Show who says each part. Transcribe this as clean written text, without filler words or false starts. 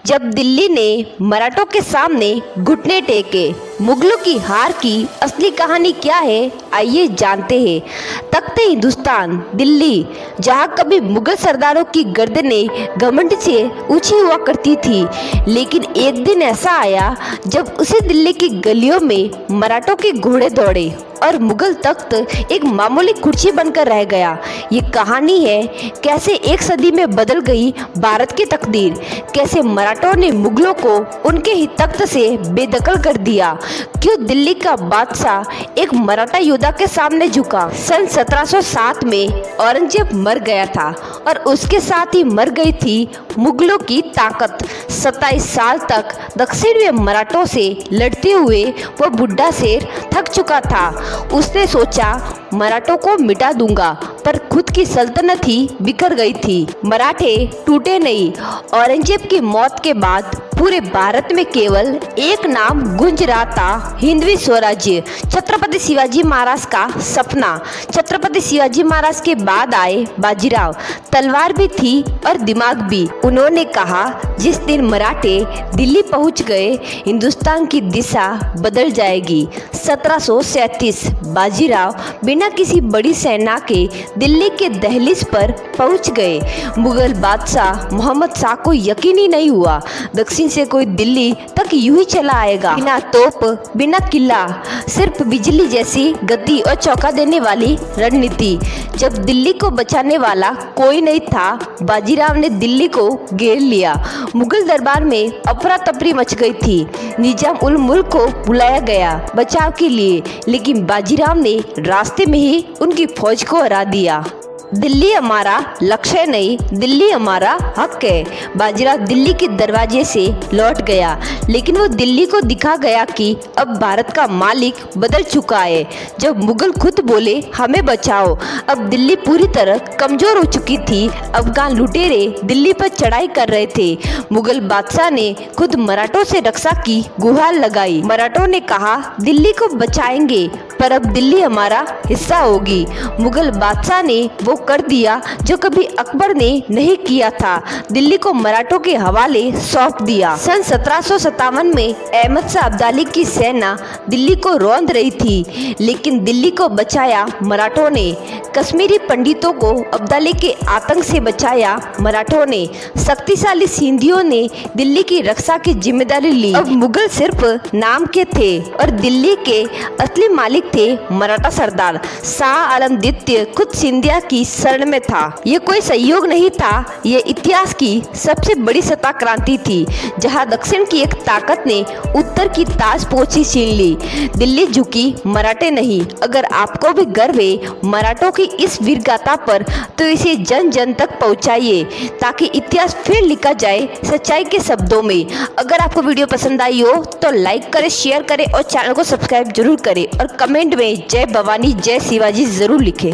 Speaker 1: जब दिल्ली ने मराठों के सामने घुटने टेके, मुगलों की हार की असली कहानी क्या है, आइए जानते हैं। तख्त हिंदुस्तान दिल्ली, जहां कभी मुगल सरदारों की गर्दनें घमंड से ऊंची हुआ करती थी, लेकिन एक दिन ऐसा आया जब उसी दिल्ली की गलियों में मराठों के घोड़े दौड़े और मुगल तख्त एक मामूली कुर्सी बनकर रह गया। ये कहानी है कैसे एक सदी में बदल गई भारत की तकदीर, कैसे मराठों ने मुगलों को उनके ही तख्त से बेदखल कर दिया, क्यों दिल्ली का बादशाह एक मराठा योद्धा के सामने झुका। सन 1707 में औरंगजेब मर गया था और उसके साथ ही मर गई थी मुगलों की ताकत। 27 साल तक दक्षिण में मराठों से लड़ते हुए वह बुढ़ा शेर थक चुका था। उसने सोचा मराठों को मिटा दूंगा, पर खुद की सल्तनत ही बिखर गई थी। मराठे टूटे नहीं। औरंगजेब की मौत के बाद पूरे भारत में केवल एक नाम गूंज रहा था, हिंदवी स्वराज्य। छत्रपति शिवाजी महाराज का सपना। छत्रपति शिवाजी महाराज के बाद आए बाजीराव। तलवार भी थी और दिमाग भी। उन्होंने कहा, जिस दिन मराठे दिल्ली पहुंच गए, हिंदुस्तान की दिशा बदल जाएगी। 1737 बाजीराव बिना किसी बड़ी सेना के दिल्ली के दहलीज पर पहुंच गए। मुगल बादशाह मोहम्मद शाह को यकीन ही नहीं हुआ दक्षिण से कोई दिल्ली तक यूं ही चला आएगा, बिना तोप, बिना किला, सिर्फ बिजली जैसी गति और चौंका देने वाली रणनीति। जब दिल्ली को बचाने वाला कोई नहीं था, बाजीराव ने दिल्ली को घेर लिया। मुगल दरबार में अफरा तफरी मच गई थी। निजाम उल मुल्क को बुलाया गया बचाव के लिए, लेकिन बाजीराव ने रास्ते में ही उनकी फौज को हरा दिया। दिल्ली हमारा लक्ष्य नहीं, दिल्ली हमारा हक है। बाजीराव दिल्ली के दरवाजे से लौट गया, लेकिन वो दिल्ली को दिखा गया कि अब भारत का मालिक बदल चुका है। जब मुगल खुद बोले हमें बचाओ, अब दिल्ली पूरी तरह कमजोर हो चुकी थी। अफगान लुटेरे दिल्ली पर चढ़ाई कर रहे थे। मुगल बादशाह ने खुद मराठों से रक्षा की गुहार लगाई। मराठों ने कहा दिल्ली को बचाएंगे, पर अब दिल्ली हमारा हिस्सा होगी। मुगल बादशाह ने वो कर दिया जो कभी अकबर ने नहीं किया था, दिल्ली को मराठों के हवाले सौंप दिया। सन 1757 में अहमद शाह अब्दाली की सेना दिल्ली को रौंद रही थी, लेकिन दिल्ली को बचाया मराठों ने। कश्मीरी पंडितों को अब्दाली के आतंक से बचाया मराठों ने। शक्तिशाली सिंधियों ने दिल्ली की रक्षा की जिम्मेदारी ली। अब मुगल सिर्फ नाम के थे और दिल्ली के असली मालिक थे मराठा सरदार। शाह आलम द्वितीय खुद सिंधिया की शरण में था। ये कोई संयोग नहीं था, ये इतिहास की सबसे बड़ी सत्ता क्रांति थी, जहां दक्षिण की एक ताकत ने उत्तर की ताजपोशी छीन ली। दिल्ली झुकी, मराठे नहीं। अगर आपको भी गर्व है मराठों की इस वीर गाथा पर, तो इसे जन जन तक पहुंचाइए, ताकि इतिहास फिर लिखा जाए सच्चाई के शब्दों में। अगर आपको वीडियो पसंद आई हो तो लाइक करें, शेयर करें और चैनल को सब्सक्राइब जरूर करें, और कमेंट में जय भवानी जय शिवाजी जरूर लिखें।